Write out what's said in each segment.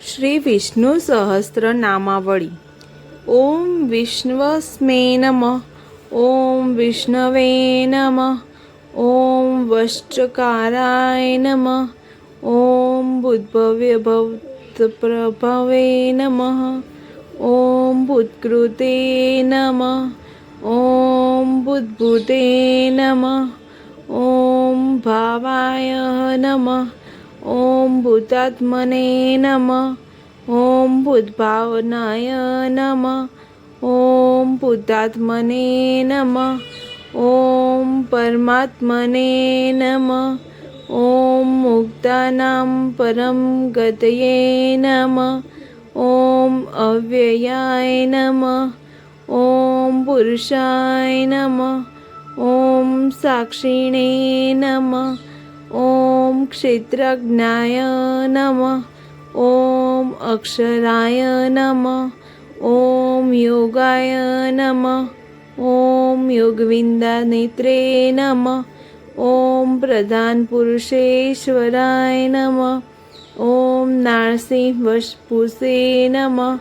શ્રી વિષ્ણુ સહસ્ત્ર નામાવળી. ઓમ વિષ્ણવસ્મે નમઃ. ઓમ વિષ્ણવે નમઃ. ઓમ વશ્ચકારાય નમઃ. ઓમ ભૂતભવ્ય ભવતપ્રભવે નમઃ. ઓમ ભૂતકૃતે નમઃ. ઓમ ભૂતભૂતે નમઃ. ઓમ ભાવાય નમઃ. ઓમ ભૂતાત્મને નમઃ. ઓમ ભૂતભાવનાય નમઃ. ઓમ ભૂતાત્મને નમઃ. ઓમ પરમાત્મને નમઃ. ઓમ મુક્તાનાં પરમ ગતયે નમઃ. ઓમ અવ્યયાય નમઃ. ઓમ પુરુષાય નમઃ. ઓમ સાક્ષિણે નમઃ. ઓમ ક્ષેત્રજ્ઞાય નમઃ. ઓમ અક્ષરાય નમઃ. ઓમ યોગાય નમઃ. ઓમ યોગવિંદાનેત્રે નમઃ. ઓમ પ્રધાન પુરુષેશ્વરાય નમઃ. ઓમ નારસિંહ વશપુષે નમઃ.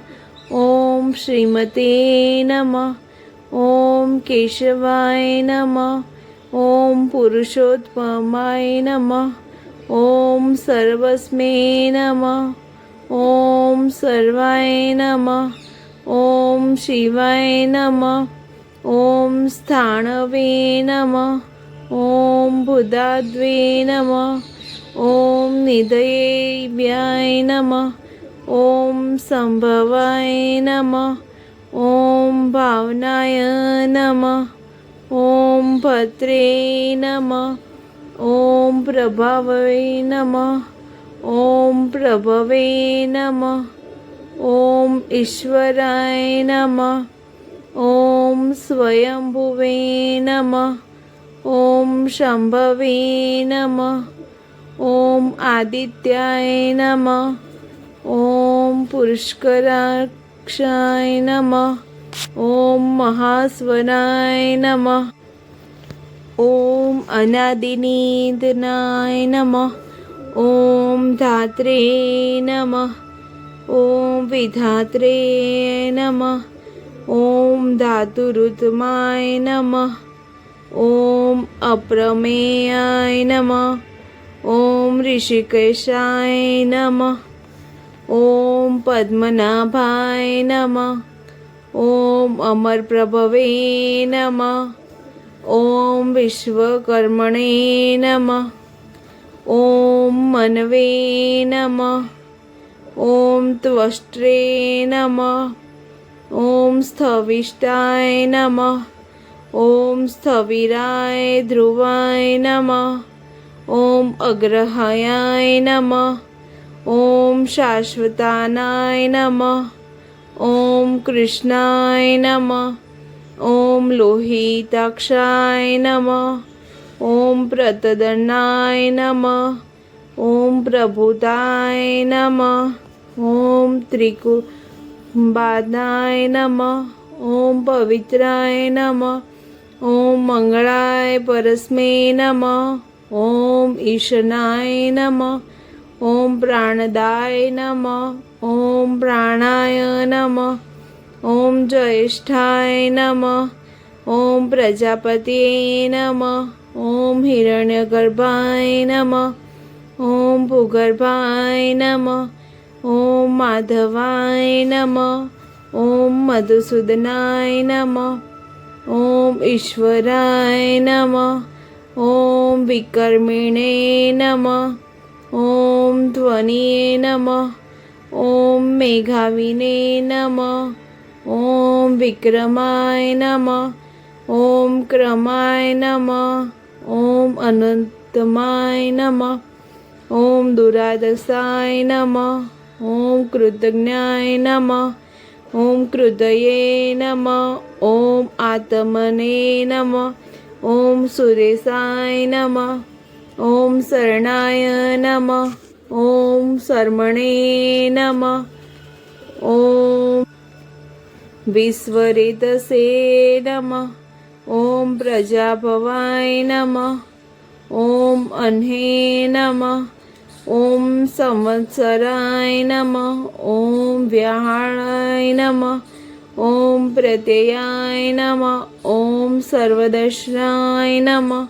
ઓમ શ્રીમતે નમઃ. ઓમ કેશવાય નમઃ. ઓમ પુરુષોત્તમાય નમઃ. ઓમ સર્વસ્મે નમઃ. ઓમ સર્વાય નમઃ. ઓમ શિવાય નમઃ. ઓમ સ્થાણવે નમઃ. ઓમ ભૂદાદ્વે નમઃ. ઓમ નિધયેભ્યાય નમઃ. ઓમ સંભવાય નમઃ. ઓમ ભાવનાય નમઃ. ઓમ ભદ્રે નમઃ. ઓમ પ્રભાવવે નમઃ. ઓમ પ્રભવે નમઃ. ઓમ ઈશ્વરાય નમઃ. ઓમ સ્વયંભુવે નમઃ. ઓમ શંભવે નમઃ. ઓમ આદિત્યાય નમઃ. ઓમ પુષ્કરાક્ષાય નમઃ. ઓમ મહાસ્વરાય નમઃ. ઓમ અનાદિનિધનાય નમઃ. ઓમ ધાત્રે નમઃ. ઓમ વિધાત્રે નમઃ. ઓમ ધાતુરુત્તમાય નમઃ. ઓમ અપ્રમેયાય નમઃ. ઓમ ઋષિકેશાય નમઃ. ઓમ પદ્મનાભાય નમઃ. ઓમ અમરપ્રભવે નમઃ. ઓમ વિશ્વકર્મણે નમઃ. ઓમ મનવે નમઃ. ઓમ ત્વષ્ટ્રે નમઃ. ઓમ સ્થવિષ્ટાય નમઃ. ઓમ સ્થવિરાય ધ્રુવાય નમઃ. ઓમ અગ્રહાયાય નમઃ. ઓમ શાશ્વતાનાય નમઃ. ઓમ કૃષ્ણાય નમઃ. ઓમ લોહિતાક્ષાય નમઃ. ઓમ પ્રતદર્ણાય નમઃ. ઓમ પ્રભુતાય નમઃ. ઓમ ત્રિકુંભાનાય નમઃ. ઓમ પવિત્રાય નમઃ. ઓમ મંગળાય પરસ્મે નમઃ. ઓમ ઈશનાય નમઃ. ઓમ પ્રાણદાય નમઃ. ઓમ પ્રાણાય નમઃ. ઓમ જ્યેષ્ઠાય નમઃ. ઓમ પ્રજાપતયે નમઃ. ઓમ હિરણ્યગર્ભાય નમઃ. ઓમ ભૂગર્ભાય નમઃ. ઓમ માધવાય નમઃ. ઓમ મધુસૂદનાય નમઃ. ઓમ ઈશ્વરાય નમઃ. ઓમ વિકર્મિણે નમઃ. ઓમ ધ્વનિયે નમઃ. ઓમ મેઘાવિને નમઃ. ઓમ વિક્રમાય નમઃ. ઓમ ક્રમાય નમઃ. ઓમ અનંતમાય નમઃ. ઓમ દુરાદશાય નમઃ. ઓમ કૃતજ્ઞાય નમઃ. ઓમ કૃતયે નમઃ. ઓમ આત્મને નમઃ. ઓમ સુરેશાય નમઃ. ઓમ શરણાય નમઃ. ઓમ શર્મણે નમઃ. ઓમ વિશ્વરેતસે નમઃ. ઓમ પ્રજાભવાય નમઃ. ઓમ અન્હે નમઃ. ॐ संवत्सराय नमः। ॐ व्याहाय नमः। ॐ प्रत्ययाय नमः। ॐ सर्वदर्शनाय नमः।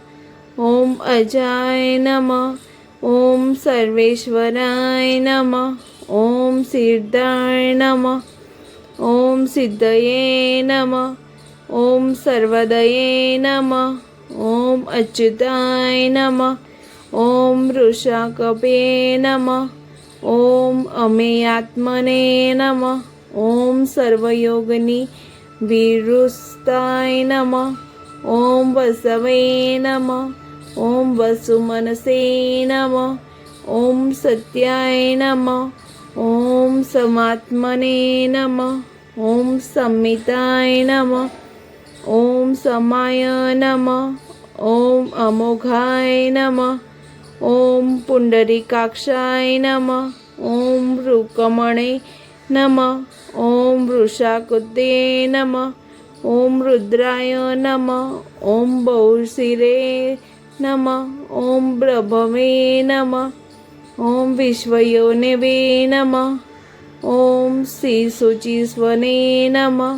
ॐ अजाय नमः। ॐ सर्वेश्वराय नमः। ॐ सिद्धाय नमः। ॐ सिद्धये नमः। ॐ सर्वदये नमः। ॐ अच्युताय नमः। ॐ वृषाकपे नमः। ॐ अमेयात्मने नमः। ॐ सर्वयोगिनी विरुस्ताय नमः। ॐ वसवे नमः। ॐ वसुमनसे नमः। ॐ सत्याय नमः। ॐ समात्मने नमः। ॐ संमिताय नमः। ॐ समाय नमः। ॐ अमोघाय नमः। ॐ पुण्डरीकाक्षाय नमः। ॐ रुकमणे नमः। ॐ वृषाकुते नमः। ॐ रुद्राय नमः। ॐ बहुशिरे नमः। ॐ प्रभवे नमः। ॐ विश्वयोनिवे नमः। ॐ श्रीशुचिस्वने नमः।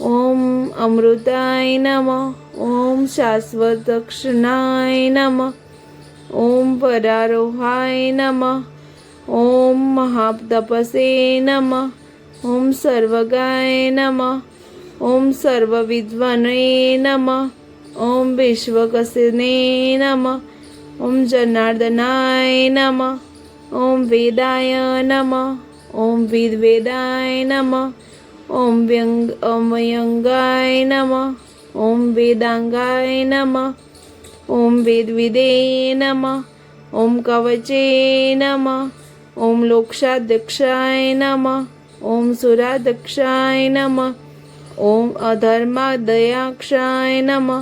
ॐ अमृताय नमः। ॐ शाश्वतक्षणाय नमः। ॐ परारोहाय नमः। ॐ महातपसे नमः। ॐ सर्वगाय नमः। ॐ सर्वविद्वने नमः। ॐ विश्वकसिने नमः। ॐ जनार्दनाय नमः। ॐ वेदाय नमः। ॐ विद्वेदाय नमः। ॐ व्यङ्गाय नमः। ॐ वेदांगाय नमः। ॐ वेदविदे नमः। ॐ कवचे नमः। ॐ लोक्षाध्यक्षाय नमः। ॐ सुराध्यक्षाय नमः। ॐ अधर्मादयाक्षाय नमः।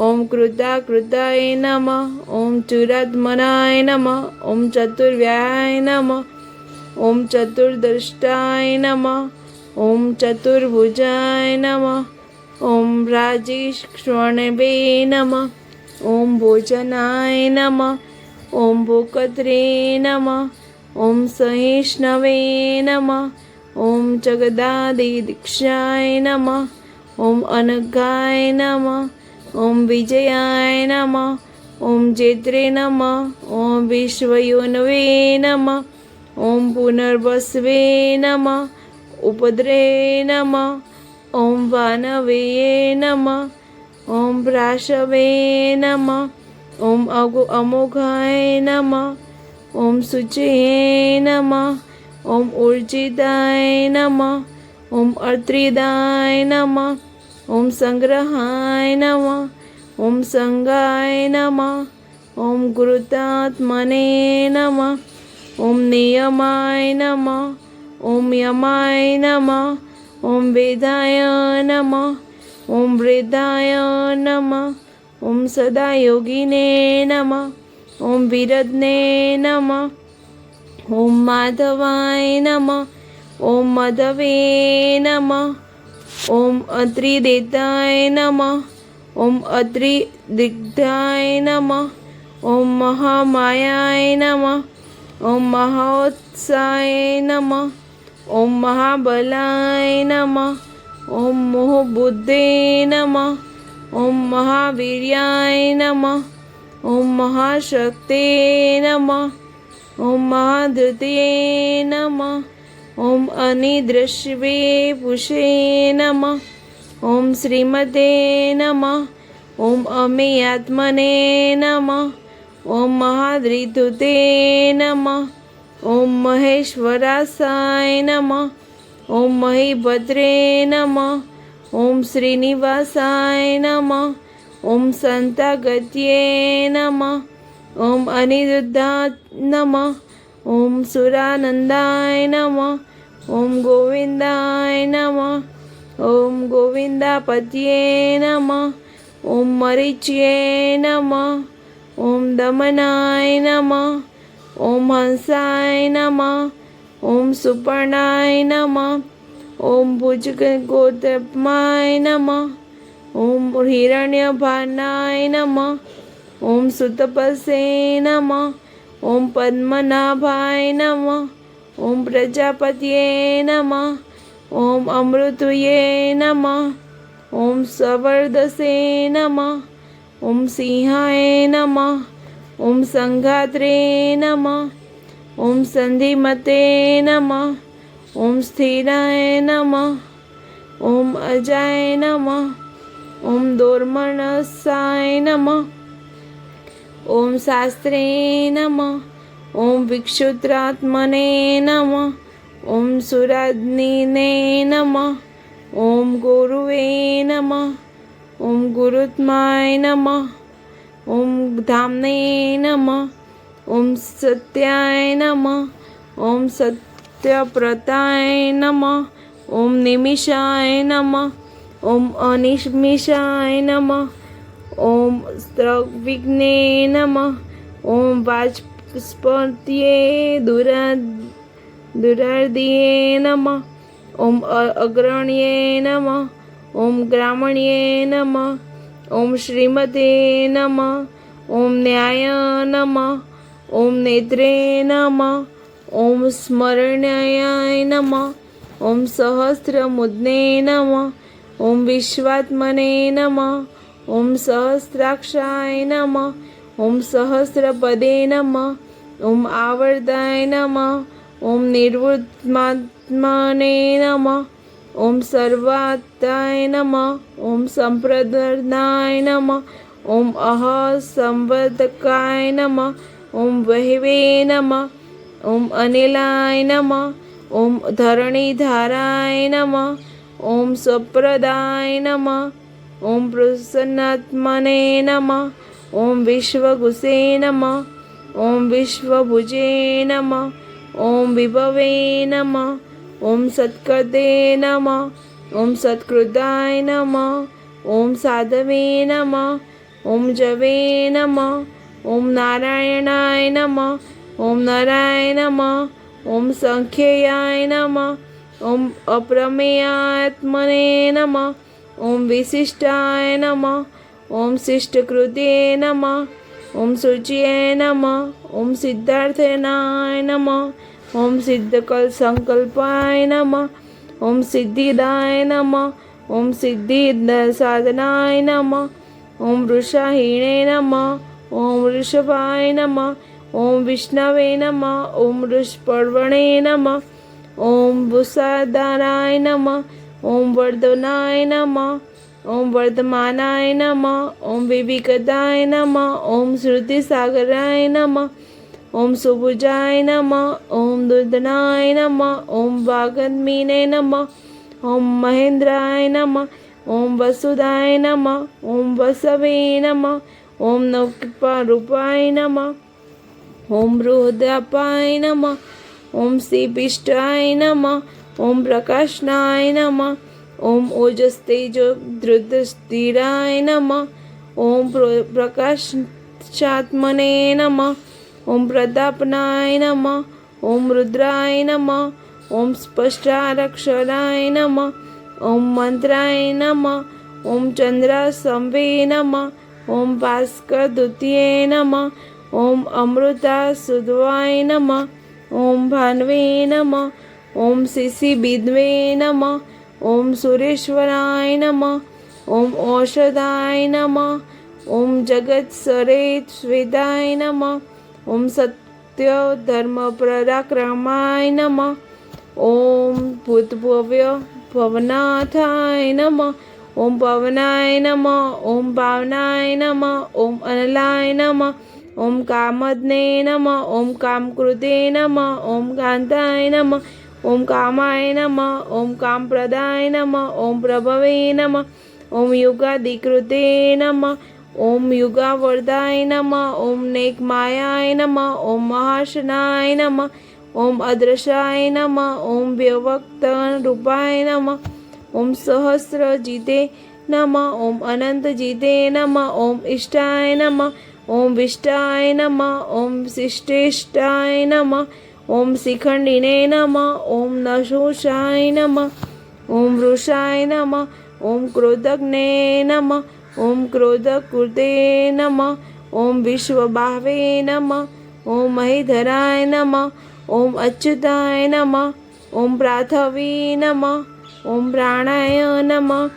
ॐ कृताकृताय नमः। ॐ चुरात्मनाय नमः। ॐ चतुर्व्याय नमः। ॐ चतुर्दष्टाय नमः। ॐ चतुर्भुजाय नमः। ॐ राजेश्वरवे नमः। ॐ भोजनाय नमः। ॐ भूकत्रे नमः। ॐ सहिष्णवे नमः। ॐ जगदादिदीक्षाय नमः। ॐ अनघाय नमः। ॐ विजयाय नमः। ॐ जेत्रे नमः। ॐ विश्वयोनवे नमः। ॐ पुनर्वसवे नमः। उपद्रे नमः। ॐ वानवे नमः। ॐ प्राशवे नमः। ॐ अमोघाय नमः। ॐ शुचये नमः। ॐ ऊर्जिताय नमः। ॐ अर्त्रिदाय नमः। ॐ संग्रहाय नमः। ॐ संगाय नमः। ॐ गुरुतात्मने नमः। ॐ नियमाय नमः। ॐ यमाय नमः। ॐ वेदाय नमः। ॐ वृद्धाय नमः। ॐ सदायोगिने नमः। ॐ विरद्ने नमः। ॐ माधवाय नमः। ॐ मधवे नमः। ॐ अत्रिदेताय नमः। ॐ अत्रिदिग्धाय नमः। ॐ महामायाय नमः। ॐ महावत्साय नमः। ॐ महाबलाय नमः। ॐ मोहबुद्धे नमः। ॐ महावीर्याय नमः। ॐ महाशक्ते नमः। ॐ महाधृते नमः। ॐ अनिदृश्यवे पुषे नमः। ॐ श्रीमते नमः। ॐ अमेयात्मने नमः। ॐ महाधृतुते नमः। ॐ महेश्वरासाय नमः। ॐ महीभद्रे नमः। ॐ श्रीनिवासाय नमः। ॐ सन्तागत्ये नमः। ॐ अनिरुद्धाय नमः। ॐ सुरानन्दाय नमः। ॐ गोविन्दाय नमः। ॐ गोविन्दापत्ये नमः। ॐ मरीच्ये नमः। ॐ दमनाय नमः। ॐ हंसाय नमः। ॐ सुपर्णाय नमः। ॐ भुजगोत्तमाय नमः। ॐ हिरण्यभानाय नमः। ॐ सुतपसे नमः। ઓમ પદ્મનાભાય નમઃ. ઓમ પ્રજાપતયે નમઃ. ઓમ અમૃતયે નમઃ. ઓમ સવર્દસે નમઃ. ઓમ સિંહાય નમઃ. ઓમ સંઘાત્રે નમઃ. ઓમ સંધિમતે નમઃ. ઓમ સ્થિરાય નમઃ. ઓમ અજાય નમઃ. ઓમ દોર્મણસાય નમઃ. ઓમ શાસ્ત્રે નમઃ. ઓમ વિક્ષુત્રાત્મને નમઃ. ઓમ સુરાજ્ઞિને નમઃ. ઓમ ગુરુવે નમઃ. ઓમ ગુરુત્માય નમઃ. ઓમ ધામને નમઃ. ઓમ સત્યાય નમઃ. ઓમ સત્યપ્રતાય નમઃ. ઓમ નિમિષાય નમઃ. ઓમ અનિમિષાય નમઃ. ઓમ સ્ત્રવિઘ્ને નમઃ. ઓમ વાચસ્પત્યે દુરાર્દિયે નમઃ. ઓમ અગ્રણ્યે નમઃ. ઓમ ગ્રામણ્યે નમઃ. ઓમ શ્રીમતે નમઃ. ઓમ ન્યાય નમઃ. ઓમ નેત્રે નમઃ. ઓમ સ્મરણાય નમઃ. ઓમ સહસ્રમુદ્ને નમઃ. ઓમ વિશ્વાત્મને નમઃ. ઓમ સહસ્રાક્ષાય નમઃ. ઓમ સહસ્રપદે નમઃ. ઓમ આવર્તાય નમઃ. ઓમ નિર્વૃત્તાત્મને નમઃ. ઓમ સર્વાતાય નમઃ. ઓમ સંપ્રદાય નમઃ. ઓમ સંવર્ધકાય નમઃ. ઓમ વહેવે નમઃ. ઓમ અનિલાય નમઃ. ઓમ ધરણીધારાય નમઃ. ઓમ સ્વપ્રદાય નમઃ. ઓમ પ્રસન્નાત્મને નમઃ. ઓમ વિશ્વગુસે નમઃ. ઓમ વિશ્વભુજે નમઃ. ઓમ વિભવે નમઃ. ઓમ સત્કૃતે નમઃ. ઓમ સત્કૃતાય નમઃ. ઓમ સાધવે નમઃ. ઓમ જવે નમઃ. ઓમ નારાયણાય નમઃ. ઓમ નરાય નમઃ. ઓમ સંખ્યાય નમઃ. ઓમ અપ્રમેયાત્મને નમઃ. ઓમ વિશિષ્ટાય નમઃ. ઓમ શિષ્ટકૃતે નમઃ. ઓમ શુચિએ નમઃ. ઓમ સિદ્ધાર્થનાય નમઃ. ઓમ સિદ્ધસંકલ્પાય નમઃ. ઓમ સિદ્ધિદાય નમઃ. ઓમ સિદ્ધિ સાધનાય નમઃ. ઓમ વૃષાહીણે નમઃ. ઓમ વૃષભાય નમઃ. ઓમ વિષ્ણવે નમઃ. ઓમ વૃષપર્વણે નમઃ. ઓમ વૃષાધારાય નમઃ. ઓમ વર્ધનાય નમઃ. ઓમ વર્ધમાનાય નમઃ. ઓમ વિવિકતાય નમઃ. ઓમ શ્રુતિસાગરાય નમઃ. ઓમ સુભુજાય નમઃ. ઓમ દુર્ધનાય નમઃ. ઓમ વાગદ્મીને નમઃ. ઓમ મહેન્દ્રાય નમઃ. ઓમ વસુદાય નમઃ. ઓમ વસવે નમઃ. ઓમ નવકૃપારૂપાય નમઃ. ઓમ બૃહદાપાય નમઃ. ઓમ શ્રીપિષ્ટાય નમઃ. ઓમ પ્રકાશનાય નમઃ. ઓમ ઓજસ્તેજો ધૃતસ્થિરાય નમઃ. ઓમ પ્રકાશાત્મને નમઃ. ઓમ પ્રતાપનાય નમઃ. ઓમ રુદ્રાય નમઃ. ઓમ સ્પષ્ટાક્ષરાય નમઃ. ઓમ મંત્રાય નમઃ. ઓમ ચંદ્રાસંવે નમઃ. ઓમ ભાસ્કરદૂત્યે નમઃ. ઓમ અમૃતાસુધવાય નમઃ. ઓમ ભાન્વે નમઃ. ઓમ શિશિબિદ્વે નમઃ. ઓમ સુરેશ્વરાય નમઃ. ઓમ ઔષધાય નમઃ. ઓમ જગત્સરેશ્વેતાય નમઃ. ઓમ સત્ય ધર્મ પરાક્રમાય નમઃ. ઓમ ભૂતભવ્ય ભવનાથાય નમઃ. ઓમ પવનાય નમઃ. ઓમ ભાવનાય નમઃ. ઓમ અનલાય નમઃ. ઓમ કામદને નમઃ. ઓમ કામકૃતે નમઃ. ઓમ કાંતાય નમઃ. ઓમ કામાય નમઃ. ઓમ કામપ્રદાય નમઃ. ઓમ પ્રભવે નમઃ. ઓમ યુગાદિકૃતે નમઃ. ઓમ યુગાવર્ધાય નમઃ. ઓમ નેકમાયાય નમઃ. ઓમ મહાશનાય નમઃ. ઓમ અદ્રશાય નમઃ. ઓમ વ્યવક્તરૂપાય નમઃ. ઓમ સહસ્રજીતે નમઃ. ઓમ અનંતજીતે નમઃ. ઓમ ઇષ્ટાય નમઃ. ઓમ વિષ્ટાય નમઃ. ઓમ શિષ્ટેષ્ટાય નમઃ. ઓમ શિખંડિને નમઃ. ઓમ નશુષાય નમઃ. ઓમ વૃષાય નમઃ. ઓમ ક્રોધજ્ઞે નમઃ. ઓમ ક્રોધકૃતે નમઃ. ઓમ વિશ્વબાહવે નમઃ. ઓમ મહીધરાય નમઃ. ઓમ અચ્યુતાય નમઃ. ઓમ પ્રાથવે નમઃ. ઓમ પ્રાણાય નમઃ.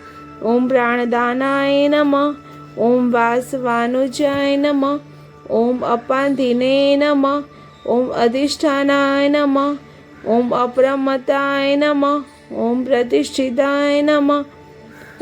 ઓમ પ્રાણદાનાય નમઃ. ઓમ વાસવાનુજાય નમઃ. ઓમ અપાધિને નમઃ. ઓમ અધિષ્ઠાનાય નમઃ. ઓમ અપ્રમત્તાય નમઃ. ઓમ પ્રતિષ્ઠિતાય નમઃ.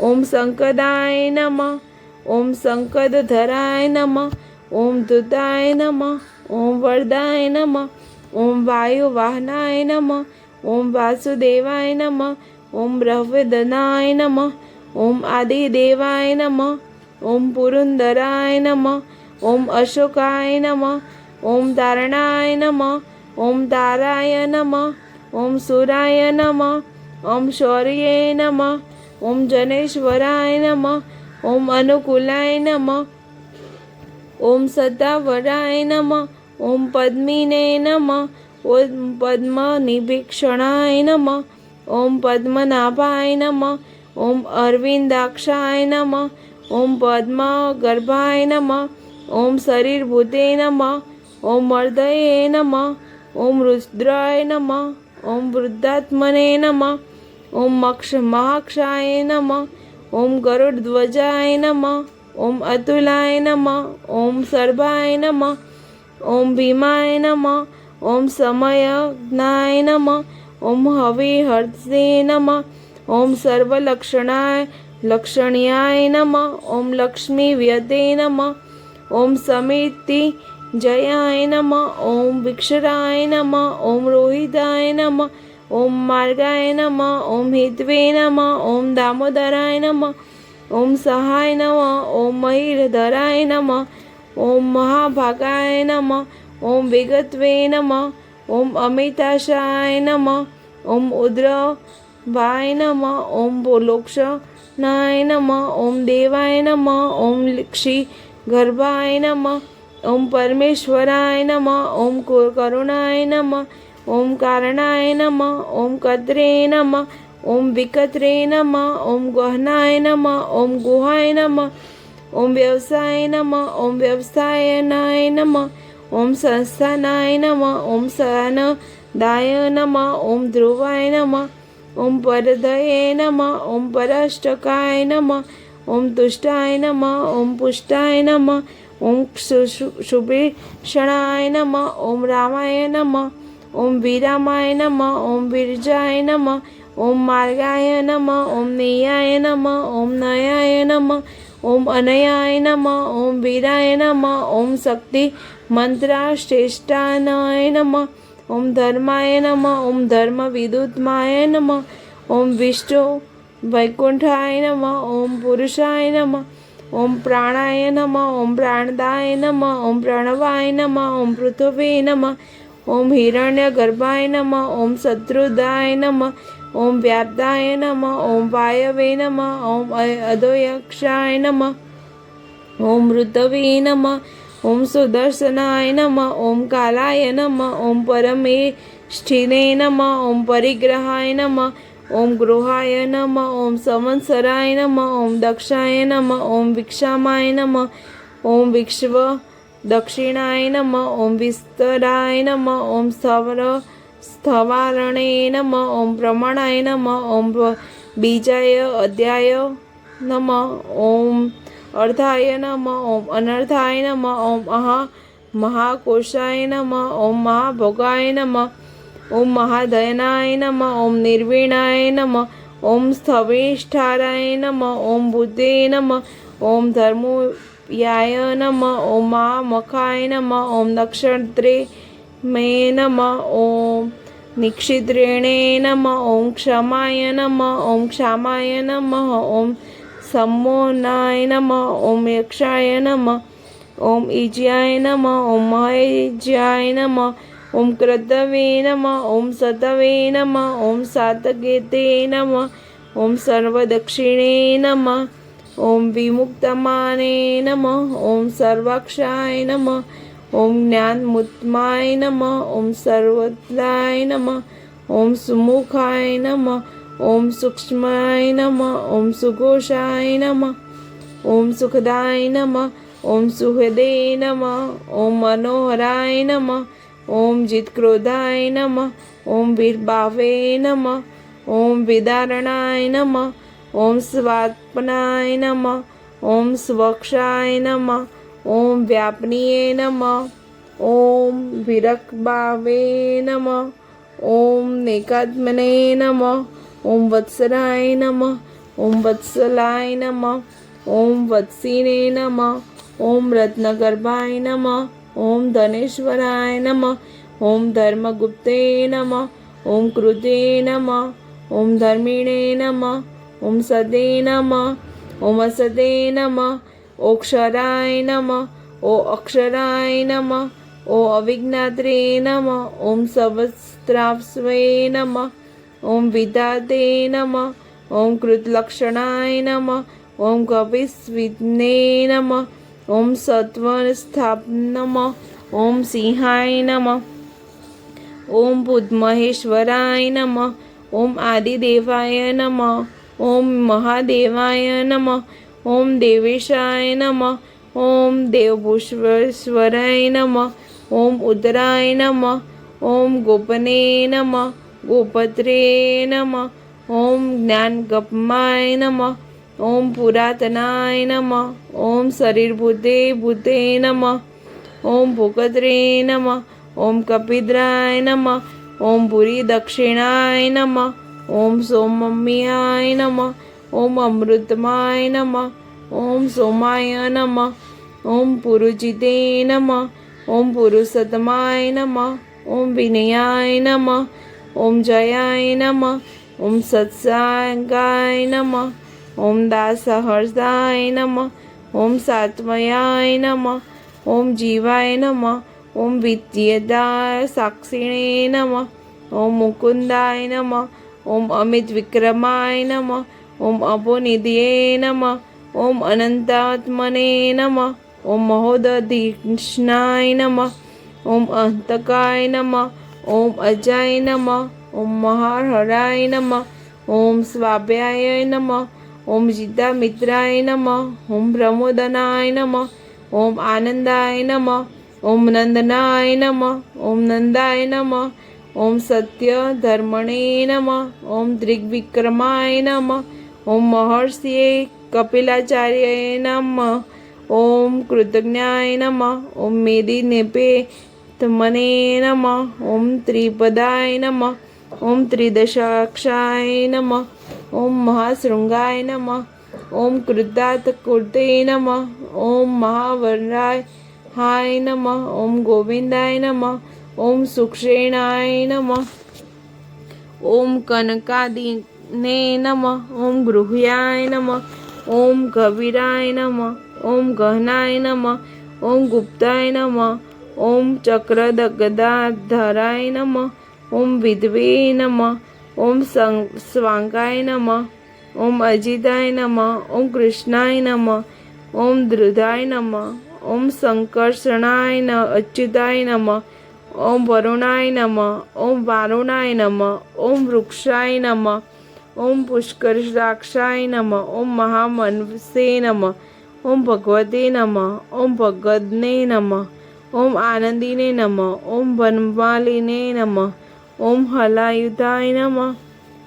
ઓમ સંકદાય નમઃ. ઓમ સંકદધરાય નમઃ. ઓમ ધૂતાય નમઃ. ઓમ વરદાય નમઃ. ઓમ વાયુવાહનાય નમઃ. ઓમ વાસુદેવાય નમઃ. ઓમ બ્રહ્મદનાય નમઃ. ઓમ આદિદેવાય નમઃ. ઓમ પુરુંદરાય નમઃ. ઓમ અશોકાય નમઃ. ઓમ તારણાય નમઃ. ઓમ તારાય નમઃ. ઓમ સુરાય નમઃ. ઓમ શૌર્યે નમઃ. ઓમ જનેશ્વરાય નમઃ. ઓમ અનુકૂલાય નમઃ. ઓમ સત્તાવરાય નમઃ. ઓમ પદ્મિને નમઃ. ઓમ પદ્મનિભીક્ષણાય નમઃ. ઓમ પદ્મનાભાય નમઃ. ઓમ અરવિંદાક્ષાય નમઃ. ઓમ પદ્મગર્ભાય નમઃ. ઓમ શરીરભૂતે નમઃ. ઓમ મર્દયે નમઃ. ઓમ રુદ્રાય નમઃ. ઓમ વૃદ્ધાત્મને નમઃ. ઓમ મહાક્ષાય નમઃ. ઓમ ગરુડધ્વજાય નમઃ. ઓમ અતુલાય નમઃ. ઓમ સર્ભાય નમઃ. ઓમ ભીમાય નમઃ. ઓમ સમયજ્ઞાય નમઃ. ઓમ હવિહર્ષે નમઃ. ઓમ સર્વલક્ષણ્યાય નમઃ. ઓમ લક્ષ્મીવ્યતે નમઃ. ઓમ સમિતિજયાય નમઃ. ઓમ વિક્ષરાય નમઃ. ઓમ રોહિતાય નમઃ. ઓમ માર્ગાય નમઃ. ઓમ હિત્વે નમઃ. ઓમ દામોદરાય નમઃ. ઓમ સહાય નમઃ. ઓમ મહીધરાય નમઃ. ઓમ મહાભાગાય નમઃ. ઓમ વિગતવે નમઃ. ઓમ અમિતાશાય નમઃ. ઓમ ઉદ્રવાય નમઃ. ઓમ લોક્ષનાય નમઃ. ઓમ દેવાય નમઃ. ઓમ ક્ષિગર્ભાય નમઃ. ઓમ પરમેશ્વરાય નમઃ. ઓમ કરુણાય નમઃ. ઓમ કારણાય નમઃ. ઓમ કત્રે નમઃ. ઓમ વિકત્રે નમઃ. ઓમ ગહનાય નમઃ. ઓમ ગુહાય નમઃ. ઓમ વ્યવસાય નમઃ. ઓમ વ્યવસાયનાય નમઃ. ઓમ સંસ્થાનાય નમઃ. ઓમ સનદાય નમઃ. ઓમ ધ્રુવાય નમઃ. ઓમ પરધયે નમઃ. ઓમ પરાષ્ટકાય નમઃ. ઓમ તુષ્ટાય નમઃ. ઓમ પુષ્ટાય નમઃ. ઓમ સુભીષણાય નમઃ. ઓમ રામાય નમઃ. ઓમ વિરામાય નમઃ. ઓમ વિરજાય નમઃ. ઓમ માર્ગાય નમઃ. ઓમ નેયાય નમઃ. ઓમ નયાય નમઃ. ઓમ અનયાય નમઃ. ઓમ વીરાય નમઃ. ઓમ શક્તિ મંત્રાશ્રેષ્ઠાય નમઃ. ઓમ ધર્માય નમઃ. ઓમ ધર્મ વિદુત્માય નમઃ. ઓમ વિષ્ણુ વૈકુંઠાય નમઃ. ઓમ પુરુષાય નમઃ. ઓમ પ્રાણાય નમઃ. ઓમ પ્રાણદાય નમઃ. ઓમ પ્રણવાય નમઃ. ઓમ પૃથ્વે નમઃ. ઓમ હિરણ્યગર્ભાય નમઃ. ઓમ શત્રુદાય નમઃ. ઓમ વ્યાપ્તાય નમઃ. ઓમ વાયવે નમઃ. ઓમ અધોયક્ષાય નમઃ. ઓમ ઋતવે નમઃ. ઓમ સુદર્શનાય નમઃ. ઓમ કાલાય નમઃ. ઓમ પરમેષ્ઠિને નમઃ. ઓમ પરિગ્રહાય નમઃ. ઓમ ગૃહાય નમઃ. ઓમ સંવત્સરાય નમઃ. ઓમ દક્ષાય નમઃ. ઓમ વિક્ષામાય નમઃ. ઓમ વિશ્વ દક્ષિણાય નમઃ. ઓમ વિસ્તરાય નમઃ. ઓમ સ્થવારણે નમઃ. ઓમ પ્રમાણાય નમઃ. ઓમ બીજાય અધ્યાય નમઃ. ઓમ અર્ધાય નમઃ. ઓમ અનર્થાય નમઃ. ઓમ મહાકોશાય નમઃ. ઓમ મહાભોગાય નમઃ. ઓમ મહાદયનાય નમઃ. ઓમ નિર્વીણાય નમઃ. ઓમ સ્થવિષ્ઠારાય નમઃ. ઓમ બુદ્ધે નમઃ. ઓમ ધર્મયાય નમઃ. ઓમ મહામખાય નમઃ. ઓમ નક્ષત્રે મે નમઃ. ઓમ નિક્ષિદ્રેણે નમઃ. ઓમ ક્ષમાય નમઃ. ઓમ ક્ષામાય નમઃ. ઓમ સમોનાય નમઃ. ઓમ યક્ષાય નમઃ. ઓમ ઈજ્યાય નમઃ. ઓમ મહેજ્યાય નમઃ. ઓમ ક્રતવે નમઃ. ઓમ સતવે નમઃ. ઓમ સાતગેતે નમઃ. ઓમ સર્વદક્ષિણે નમઃ. ઓમ વિમુક્તમાને નમઃ. ઓમ સર્વાક્ષાય નમઃ. ઓમ જ્ઞાનમુત્માય નમઃ. ઓમ સર્વત્રાય નમઃ. ઓમ સુમુખાય નમઃ. ઓમ સૂક્ષ્માય નમઃ. ઓમ સુઘોષાય નમઃ. ઓમ સુખદાય નમઃ. ઓમ સુહૃદે નમઃ. ઓમ મનોહરાય નમઃ. ઓમ જીતક્રોધાય નમઃ. ઓમ વીરભાવે નમઃ. ઓમ વિદારણાય નમઃ. ઓમ સ્વાત્મનાય નમઃ. ઓમ સ્વક્ષાય નમઃ. ઓમ વ્યાપનીય નમઃ. ઓમ વિરક્ભાવે નમઃ. ઓમ નેકાત્મને નમઃ. ઓમ વત્સરાય નમઃ. ઓમ વત્સલાય નમઃ. ઓમ વત્સિને નમઃ. ઓમ રત્નગર્ભાય નમઃ. ઓમ ધનેશ્વરાય નમઃ. ઓમ ધર્મગુપ્તે નમઃ. ઓમ કૃતે નમઃ. ઓમ ધર્મિણે નમઃ. ઓમ સદે નમઃ. ઓમ અસદે નમઃ. ઓક્ષરાય નમઃ. ઓ અક્ષરાય નમઃ. ઓ અવિજ્ઞાત્રે નમઃ. ઓમ સહસ્રાસ્વે નમઃ. ઓમ વિધાતે નમઃ. ઓમ કૃતલક્ષણાય નમઃ. ઓમ કપિસ્વિને નમઃ. ઓમ સત્વસ્થાપ નમઃ. ઓમ સિંહાય નમઃ. ઓમ ભૂતમહેશ્વરાય નમઃ. ઓમ આદિદેવાય નમઃ. ઓમ મહાદેવાય નમઃ. ઓમ દેવેશાય નમઃ. ઓમ દેવભૂષેશ્વરાય નમઃ. ઓમ ઉદરાય નમઃ. ઓમ ગોપને નમઃ. ગોપત્રે નમઃ. ઓમ જ્ઞાનગમ્યાય નમઃ. ઓમ પુરાતનાય નમઃ. ઓમ શરીરભૂતે ભૂતે નમઃ. ઓમ ભૂકત્રે નમઃ. ઓમ કપિદ્રાય નમઃ. ઓમ ભૂરી દક્ષિણાય નમઃ. ઓમ સૌમ્યાય નમઃ. ઓમ અમૃતમાય નમઃ. ઓમ સોમાય નમઃ. ઓમ પુરુજિતે નમઃ. ઓમ પુરુષોત્તમાય નમઃ. ઓમ વિનયાય નમઃ. ઓમ જયાય નમઃ. ઓમ સત્સાંગાય નમઃ. ઓમ દાસહર્ષાય નમઃ. ઓમ સાત્મયાય નમઃ. ઓમ જીવાય નમઃ. ઓમ વિદ્યદાય સાક્ષિણે નમઃ. ઓમ મુકુંદાય નમઃ. ઓમ અમિત વિક્રમાય નમઃ. ઓમ અપોનિધ્યે નમઃ. ઓમ અનંતાત્મને નમઃ. ઓમ મહોદધિષ્ણાય નમઃ. ઓમ અંતકાય નમઃ. ઓમ અજાય નમઃ. ઓમ મહાહરાય નમઃ. ઓમ સ્વાભ્યાય નમઃ. ઓમ જીતામિત્રાય નમઃ. ઓમ પ્રમોદનાય નમઃ. ઓમ આનંદાય નમઃ. ઓમ નંદનાય નમઃ. ઓમ નંદાય નમઃ. ઓમ સત્ય ધર્મણે નમઃ. ઓમ ત્રિવિક્રમાય નમઃ. ઓમ મહર્ષિએ કપિલાચાર્યાય નમઃ. ઓમ કૃતજ્ઞાય નમઃ. ઓમ મેદિનેપે તમને નમઃ. ઓમ ત્રિપદાય નમઃ. ઓમ ત્રિદશાક્ષાય નમઃ. ઓમ મહાશૃંગાય નમઃ. ઓમ કૃતાર્થકૃતે નમઃ. ઓમ મહાવરાય હાય નમઃ. ઓમ ગોવિંદાય નમઃ. ઓમ સુક્ષેણાય નમઃ. ઓમ કનકાદિને નમઃ. ઓમ ગૃહ્યાય નમઃ. ઓમ ગભીરાય નમઃ. ઓમ ગહનાય નમઃ. ઓમ ગુપ્તાય નમઃ. ઓમ ચક્રગદાધરાય નમઃ. ઓમ વિદ્વે નમઃ. ઓમ સ્વાંગાય નમઃ. ઓમ અજિતાય નમઃ. ઓમ કૃષ્ણાય નમઃ. ઓમ ધૃધાય નમઃ. ઓમ સંકર્ષણાય અચ્યુતાય નમઃ. ઓમ વરુણાય નમઃ. ઓમ વારુણાય નમઃ. ઓમ વૃક્ષાય નમઃ. ઓમ પુષ્કરાક્ષાય નમઃ. ઓમ મહામનસે નમઃ. ઓમ ભગવતે નમઃ. ઓમ ભગદને નમઃ. ઓમ આનંદિને નમઃ. ઓમ વનમાલિને નમઃ. ઓમ હલાયુધાય નમઃ.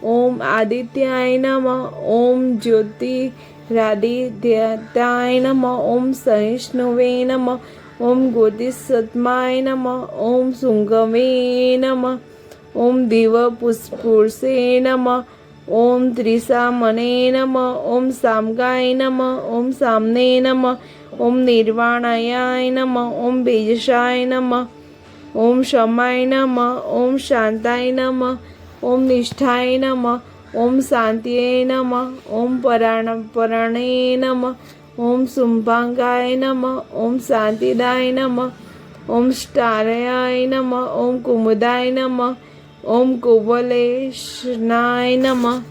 ઓમ આદિત્યાય નમઃ. ઓમ જ્યોતિરાદિત્યાય નમઃ. ઓમ સહિષ્ણુવે નમઃ. ઓમ ગોતિસત્માય નમઃ. ઓમ શુંગવે નમઃ. ઓમ દિવપુષ્પુષે નમઃ. ઓમ ત્રિસામને નમઃ. ઓમ સામગાય નમઃ. ઓમ સામને નમઃ. ઓમ નિર્વાણાય નમઃ. ઓમ બેજશાય નમઃ. ઓમ શમાય નમઃ. ઓમ શાંતાય નમઃ. ઓમ નિષ્ઠાય નમઃ. ઓમ શાંત્યે નમઃ. ઓમ પરાણપરણે નમઃ. ઓમ શુંભાંગાય નમઃ. ઓમ શાંતિદાય નમઃ. ઓમ સ્ટારયાય નમઃ. ઓમ કુમુદાય નમઃ. ઓમ કુબલેશનાય નમઃ.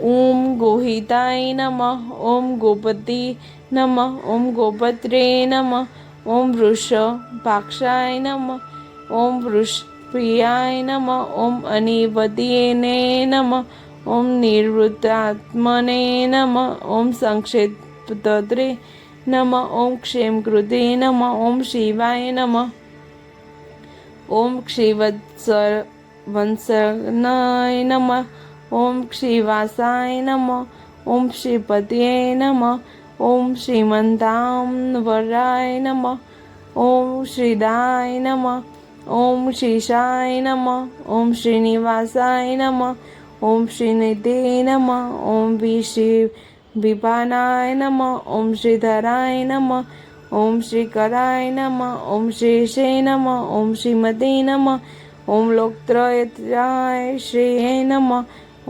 ઓમ ગોહિતાય નમઃ. ઓમ ગોપતિ નમઃ. ઓમ ગોપત્રે નમઃ. ઓમ વૃષભાક્ષાય નમઃ. ઓમ વૃષપ્રિયાય નમઃ. ઓમ અનિવદ્યને નમઃ. ઓમ નિવૃત્તાત્મને નમઃ. ઓમ સંક્ષેપ્તત્રે नमः ओम क्षेम कृते नमः ओम शिवाय नमः ओम क्षीवत्सवंशनाय नमः ओम क्षीवासाय नमः ओम श्रीपतये नमः ओम श्रीमन्ताम्बराय नमः ओम श्रीदाय नमः ओम श्रीशाय नमः ओम श्रीनिवासाय नमः ओम श्रीनिधे नमः ओम विपानाय नमः ओम श्रीधराय नमः ओम श्रीकराय नमः ओम श्रीशे नमः ओम श्रीमते नमः ओम लोकत्रयाय श्रेये नमः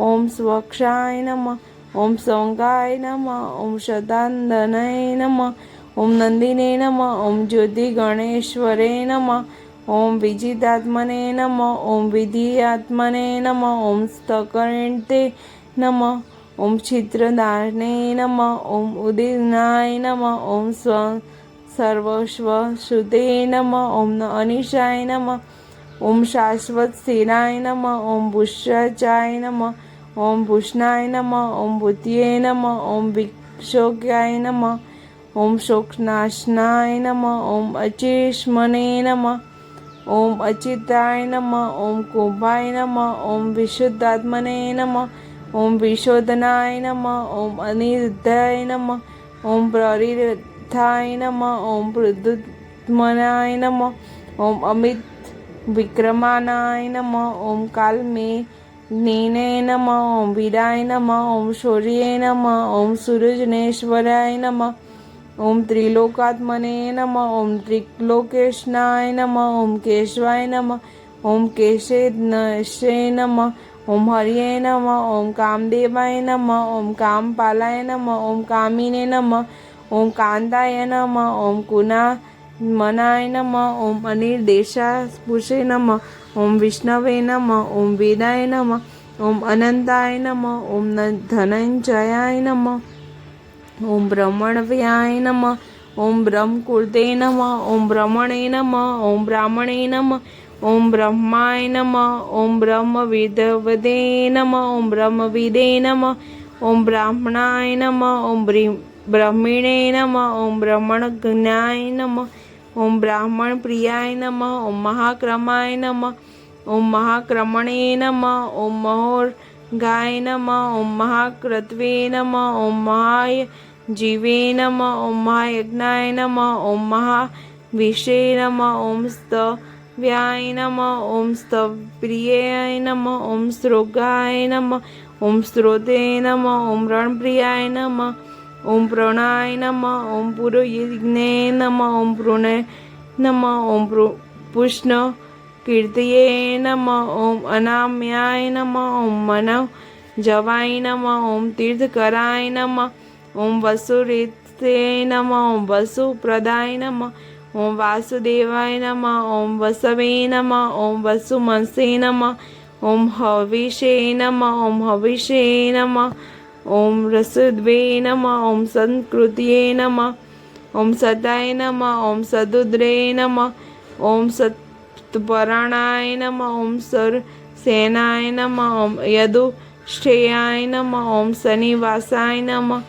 ओम स्वक्षाय नमः ओम सौंगाय नमः ओम शतानंदनाय नमः ओम नंदिने नमः ओम ज्योति गणेश्वरे नमः ओम विजितात्मने नमः ओम विधियात्मने नमः ओम स्तकर्ते नमः ओम चित्रदाने नमः ओम उदिनाय नमः ओम सर्वस्वश्रुते नमः ओम अनिशाय नमः ओम शाश्वत स्थिराय नमः ओम भूषचाय नमः ओम भूषणाय नमः ओम भूतये नमः ओम विक्षोक्याय नमः ओम शोकनाशनाय नमः ओम अचेष्मने नमः ओम अचिताय नमः ओम कुभाय नमः ओम विशुद्धात्मने नमः ओम विशोधनाय नमः ओम अनिरुद्धाय नमः ओम प्ररिथाय नमः ओम प्रद्युत्मनाय नमः ओम अमित विक्रमानाय नमः ओम कालमेघ्ने नमः ओम वीराय नमः ओम शौर्ये नमः ओम सूरजनेश्वराय नमः ओम त्रिलोकात्मने नमः ओम त्रिलोकेशनाय नमः ओम केशवाय नमः ओम केशेनशे नमः ओम हरिये नमः ओम कामदेवाय नमः ओम कामपालाय नमः ओम कामिने नमः ओम कांताय नमः ओम कुनामनाय नमः ओम अनिर्देशापुषे नमः ओम विष्णवे नमः ओम वेदाय नमः ओम अनंताय नमः ओम धनंजयाय नमः ओम ब्रह्मण्व्याय नमः ओम ब्रह्मकुर्ते नमः ओम ब्रह्मणे नमः ओम ब्राह्मणे नमः ओम ब्रह्माय नमः ओम ब्रह्मविदवदे नमः ओम ब्रह्मविदे नमः ओम ब्राह्मणाय नमः ओम ब्रह्मिणे नमः ओम ब्रह्मणज्ञाय नमः ओम ब्राह्मण प्रियाय नमः ओम महाक्रमाय नमः ओम महाक्रमणे नमः ओम महोर्गाय नमः ओम महाक्रत्वे नमः ओम महाजीवे नमः ओम महायज्ञाय नमः ओम महाविषे नमः ओम स्तव्याय नमः ओम स्तवप्रियाय नमः ओम स्रोगाय नमः ओम स्रोते नमः ओम रणप्रियाय नमः ओम प्रणाय नमः ओम पुरोयज्ञे नमः ओम प्रणय नमः ओम पुष्ण कीर्तये नमः ओम अनाम्याय नमः ओम मनव जवाय नमः ओम तीर्थकराय नमः ओम वसुरेते नमः ओम वसुप्रदाय नमः ओम वासुदेवाय नमः ओम वसवे नमः ओम वसुमसे नमः ओम हविषे नमः ओम हविषे नमः ओम रसुद्वे नमः ओम संस्कृतये नमः ओम सताय नमः ओम सदुद्रे नमः ओम सत्पराणाय नमः ओम सरसेनाय नमः ओम यदुष्ठेयाय नमः ओम शनिवासाय नमः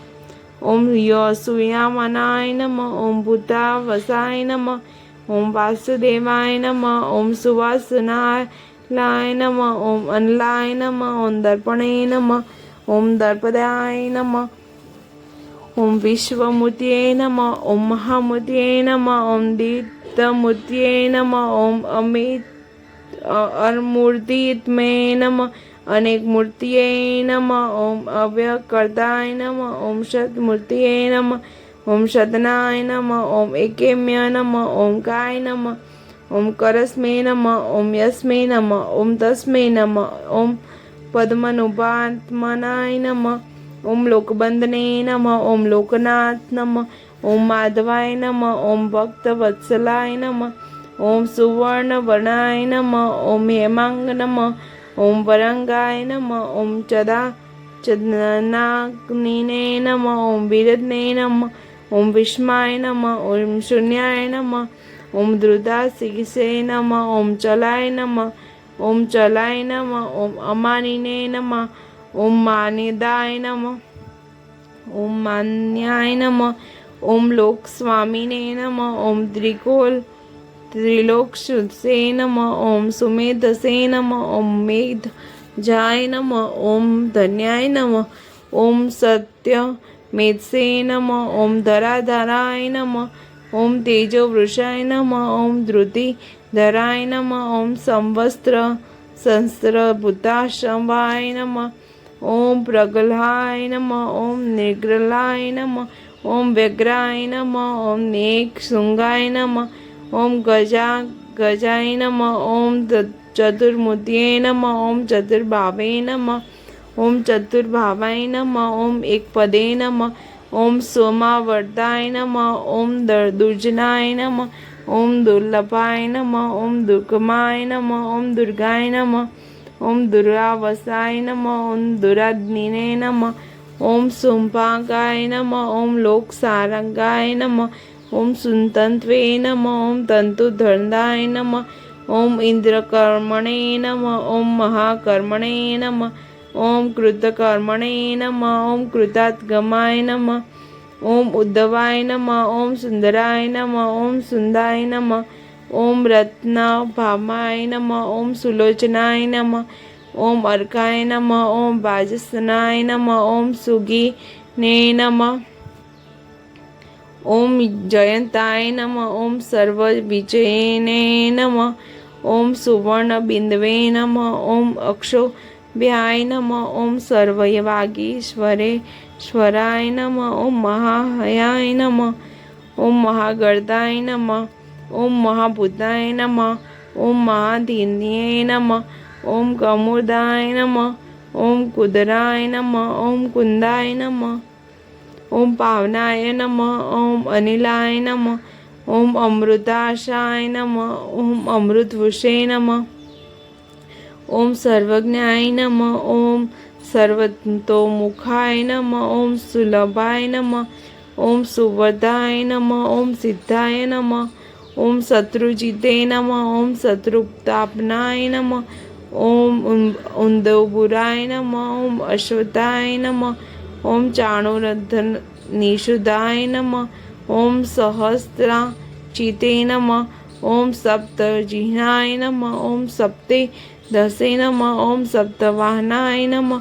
ओम यसूयामनाय नमः ओम भूतावसाय नमः ओम वासुदेवाय नमः ओम सुवासनाय नमः ओम अनलाय नमः ओम दर्पणे नमः ओम दर्पदाय नमः ओम विश्वमूर्तये नमः ओम महामूर्तये नमः ओम दीप्तमूर्तये नमः ओम अमूर्तित्मे नमः अनेक मूर्तये नमः ओम अव्यकर्ताय नमः ओम शतमूर्तये नमः ओम शतनाय नमः ओम एकेम्य नमः ओम काय नमः ओम करस्मे नमः ओम यस्मे नमः ओम तस्मै नमः ओम पद्मनुपात्मनाय नमः ओम लोकबंधने नमः ओम लोकनाथ नमः ओम माधवाय नमः ओम भक्तवत्सलाय नमः ओम सुवर्णवर्णाय नमः ओम हेमांग नमः ओम वरंगाय नमः ओम चदनाग्निने नमः ओम वीरत्ने नमः ओम विष्माय नमः ओम शून्याय नमः ओम द्रुताशिसे नमः ओम चलाय नमः ओम चलाय नमः ओम अमानिने नमः ओम मानिदाय नमः ओम मान्याय नमः ओम लोक स्वामिने नमः। ओम त्रिलोकशुद्धसे नमः। ओम सुमेधसे नमः। ओम मेघजाय नमः। ओम धन्याय नमः। ओम सत्यमेधसे नमः। ओम धराधराय नमः। ओम तेजोवृषाय नमः। ओम धृतिधराय नमः। ओम संवस्त्र सहस्रभूताश्रवाय नमः। ओम प्रगल्हाय नमः। ओम निग्रलाय नमः। ओम व्यग्राय नमः। ओम नेकशृंगाय नमः। ओम गजाय नमः। ओम चतुर्मुद्ये नमः। ओम चतुर्भावे नमः। ओम चतुर्भावाय नमः। ओम एकपदे नमः। ओम सोमावर्ताय नमः। ओम दुर्जनाय नमः। ओम दुर्लभाय नमः। ओम दुर्गमाय नमः। ओम दुर्गाय नमः। ओम दुरावसाय नमः। ओम दुराग्निने नमः। ओम सुंपागाय नमः। ओम लोकसारंगाय नमः। ओम सुतंत्वे नमः। ओम तंतुधरदाय नमः। ओम इंद्रकर्मणे नमः। ओम महाकर्मणे नमः। ओम कृतकर्मणे नमः। ओम कृतात्गमाय नमः। ओम उद्धवाय नमः। ओम सुंदराय नमः। ओम सुंदाय नमः। ओम रत्नभामाय नमः। ओम सुलोचनाय नमः। ओम अर्काय नमः। ओम बाजसनाय नमः। ओम सुगीने नमः। ओम जयंताय नमः। ओम सर्वविजयने नमः। ओम सुवर्णबिंदवे नमः। ओम अक्षोभ्याय नमः। ओम सर्ववागीश्वरेश्वराय नमः। ओम महाहयाय नमः। ओम महागर्दाय नमः। ओम महाभूताय नमः। ओम महाधीन्ये नमः। ओम कमुदाय नमः। ओम कुदराय नमः। ओम कुंदाय नमः। ओम पावनाय नमः। ओम अनिलाय नमः। ओम अमृताशाय नमः। ओम अमृतवृषे नमः। ओम सर्वज्ञाय नमः। ओम सर्वतोमुखाय नमः। ओम सुलभाय नमः। ओम सुवरदाय नमः। ओम सिद्धाय नमः। ओम शत्रुजिते नमः। ओम शत्रुतापनाय नमः। ओम उन्दवपुराय नमः। ओम अश्वताय नमः। ओम चाणूरधनिषुधाय नमः। ओम सहस्राचिते नमः। ओम सप्तजिह्नाय नमः। ओम सप्तदशे नमः। ओम सप्तवाहनाय नमः।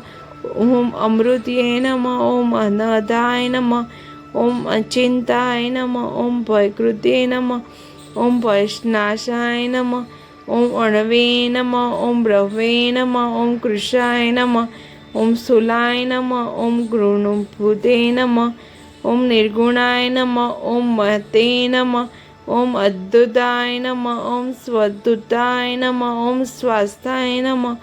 ओम अमृतये नमः। ओम अनदाय नमः। ओम अचिंताय नमः। ओम भयकृते नमः। ओम भयनाशाय नमः। ओम अणवे नमः। ओम ब्रह्वे नमः। ओम कृशाय नमः। ओम स्थूलाय नमः। ओम गुणभूते नमः। ओम निर्गुणाय नमः। ओम महते नमः। ओम अद्भुताय नमः। ओम स्वदुताय नमः। ओम स्वास्थाय नमः।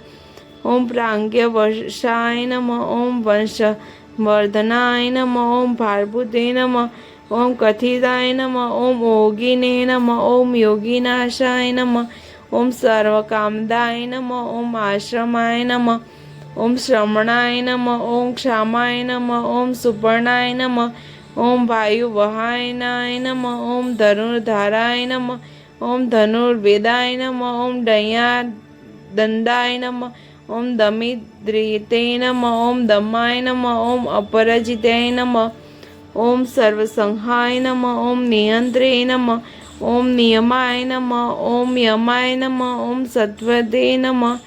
ओम प्राज्ञवशाय नमः। ओम वंशवर्धनाय नमः। ओम भारभूते नमः। ओम कथिताय नमः। ओम योगिने नमः। ओम योगिनाशाय नमः। ओम सर्वकामदाय नमः। ओम आश्रमाय नमः। ओम श्रमणाय नमः। ओम क्षामाय नमः। ओम सुपर्णाय नमः। ओम वायुवहायनाय नमः। ओम धनुर्धाराय नमः। ओम धनुर्वेदाय नमः। ओम दंडाय नमः। ओम दमिद्रिते नमः। ओम दम्माय नमः। ओम अपराजिताय नमः। ओम सर्वसंहाय नमः। ओम नियंत्रे नमः। ओम नियमाय नमः। ओम यमाय नमः। ओम सत्वदे नमः।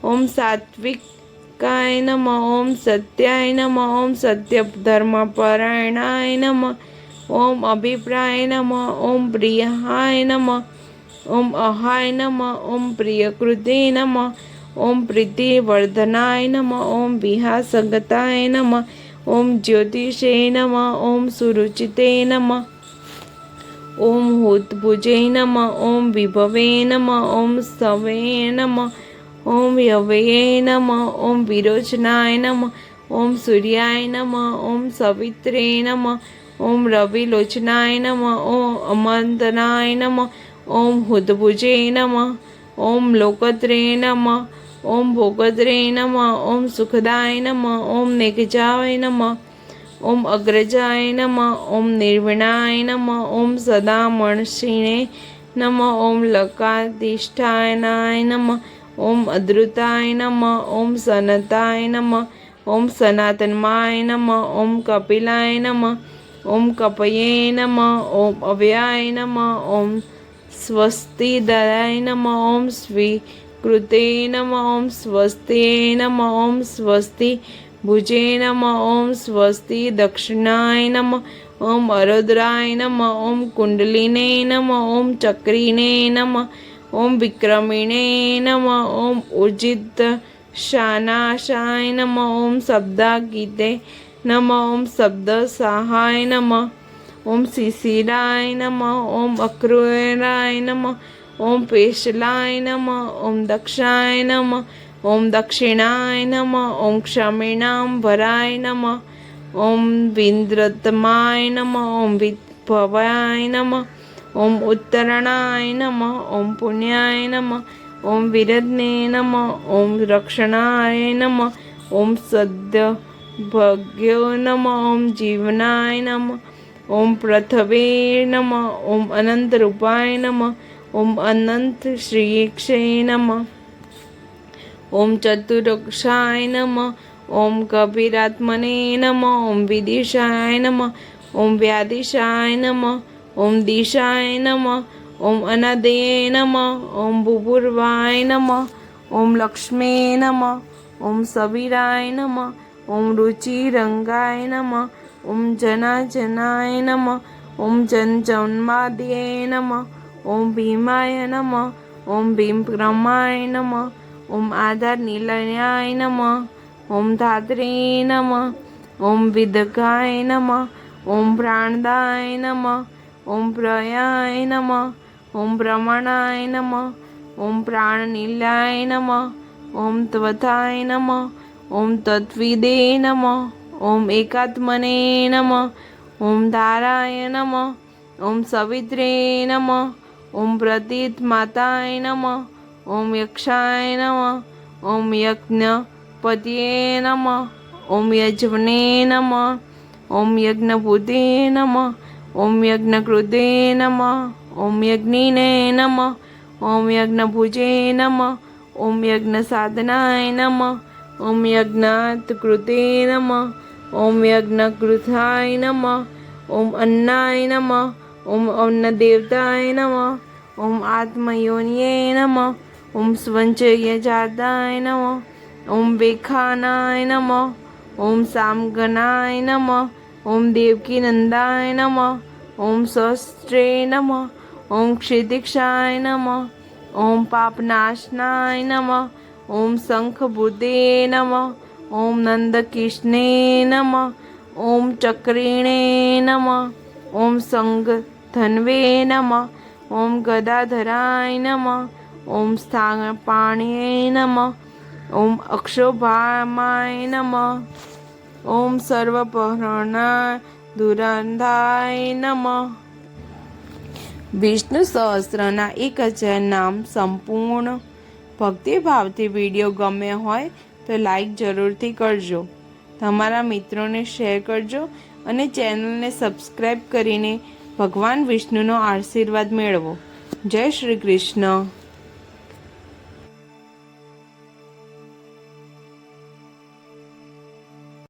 ओम सात्विकाय नमः। ओम सत्याय नमः। ओम सत्य धर्मपरायणाय नमः। ओम अभिप्राय नमः। ओम प्रियाय नमः। ओम अहाय नमः। ओम प्रियकृते नमः। ओम प्रीतिवर्धनाय नमः। ओम विहासगताय नमः। ओम ज्योतिषे नमः। ओम सुरुचिते नमः। ओम हुतभुजे नमः। ओम विभवे नमः। ओम सवे नमः। ओम यवये नमः। ओम विरोचनाय नमः। ओम सूर्याय नमः। ओम सवित्रे नमः। ओम रविलोचनाय नमः। ओम अमंतनाय नमः। ओम हुतभुजे नमः। ओम लोकत्रे नमः। ओम भोगत्रे नमः। ओम सुखदाय नमः। ओम नेकजाय नमः। ओम अग्रजाय नमः। ओम निर्विणाय नमः। ओम सदामर्षिणे नमः। ओम लकाधिष्ठानाय नमः। ओम अद्रुताय नमः। ओम सनताय नमः। ओम सनातनमाय नमः। ओम कपिलाय नमः। ઓમ કપયે નમઃ, ઓમ અવ્યાય નમઃ, ઓમ સ્વસ્તિદાય નમઃ, ઓમ સ્વીકૃતે નમઃ, ઓમ સ્વસ્તિએ નમઃ, ઓમ સ્વસ્તિ ભુજે નમઃ, ઓમ સ્વસ્તિ દક્ષિણાય નમઃ, ઓમ અરુદ્રાય નમઃ, ઓમ કુંડલિને નમઃ, ઓમ ચક્રીને નમઃ, ઓમ વિક્રમિણે નમઃ, ઓમ ઉર્જિત શાનાશાય નમઃ, ઓમ શબ્દાગીતે નમઃ, ઓમ શબ્દ સહાય નમઃ, ઓમ શિશિરાય નમઃ, ઓમ અક્રૂરાય નમઃ, ઓમ પેશલાય નમઃ, ઓમ દક્ષાય નમઃ, ઓમ દક્ષિણાય નમઃ, ઓમ ક્ષમિણાંબરાય નમઃ, ઓમ વિન્દ્રતમાય નમઃ, ઓમ વિભવાય નમઃ, ઓમ ઉત્તરણાય નમઃ, ઓમ પુણ્યાય નમઃ, ઓમ વિરધ્ને નમઃ, ઓમ રક્ષણાય નમઃ, ઓમ સદ્ભગ્યો નમઃ, ઓમ જીવનાય નમઃ, ઓમ પૃથવે નમઃ, ઓમ અનંતરૂપાય નમઃ, ઓમ અનંત શ્રીક્ષે નમઃ, ઓમ ચતુરક્ષાય નમઃ, ઓમ ગભીરાત્મને નમઃ, ઓમ વિદિશાય નમઃ, ઓમ વ્યાધિશાય નમઃ, ઓમ દિશાય નમઃ, ઓમ અનાદયે નમઃ, ઓમ ભૂભુર્વાય નમઃ, ઓમ લક્ષ્મે નમઃ, ઓમ સવીરાય નમઃ, ઓમ રુચિરંગાય નમઃ, ઓમ જનાજનાય નમઃ, ઓમ જનજન્માદયે નમઃ, ઓમ ભીમાય નમઃ, ઓમ ભીમક્રમાય નમઃ, ઓમ આધાર નિલયાય નમઃ, ઓમ ધાત્રે નમઃ, ઓમ વિદગાય નમઃ, ઓમ પ્રાણદાય નમઃ, ઓમ પ્રયાય નમઃ, ઓમ પ્રમાણાય નમઃ, ઓમ પ્રાણનિલયાય નમઃ, ઓમ ત્વથાય નમઃ, ઓમ તત્વિદે નમઃ, ઓમ એકાત્મને નમઃ, ઓમ ધારાય નમઃ, ઓમ સવિત્રે નમઃ, ઓમ પ્રતિતમાતાય નમઃ, ઓમ યક્ષાય નમઃ, ઓમ યજ્ઞપતયે નમઃ, ઓમ યજ્ઞે નમઃ, ઓમ યજ્ઞભૂતે નમઃ, ઓમ યજ્ઞકૃતે નમઃ, ઓમ યજ્ઞિને નમઃ, ઓમ યજ્ઞભુજે નમઃ, ઓમ યજ્ઞસાધનાય નમઃ, ઓમ યજ્ઞાત્કૃતે નમઃ, ઓમ યજ્ઞકૃતાય નમઃ, ઓમ અન્નાય નમઃ, ઓમ અન્નદેવતાય નમઃ, ઓમ આત્મયોન્યે નમઃ, ઓમ સ્વંચયજાતાય નમઃ, ઓમ વેખાનાય નમઃ, ઓમ સામગનાય નમઃ, ઓમ દેવકીનંદાય નમઃ, ઓમ સહસ્ત્રે નમઃ, ઓમ ક્ષિતિક્ષાય નમઃ, ઓમ પાપનાશનાય નમઃ, ઓમ શંખભૂતે નમઃ, ઓમ નંદકિષ્ણે નમઃ, ઓમ ચક્રિણે નમઃ, ઓમ સંગધન્વે નમઃ, ઓમ ગદાધરાય નમઃ, ઓમ સ્થાણપાણ્યે નમઃ, ઓમ અક્ષોભામાય નમઃ, ઓમ સર્વપહરણાય દુરાંધાય નમઃ. વિષ્ણુ સહસ્ત્રના 1000 નામ સંપૂર્ણ. ભક્તિભાવથી વિડીયો ગમ્યો હોય તો લાઈક જરૂરથી કરજો, તમારા મિત્રોને શેર કરજો અને ચેનલને સબસ્ક્રાઈબ કરીને ભગવાન વિષ્ણુનો આશીર્વાદ મેળવો. જય શ્રી કૃષ્ણ.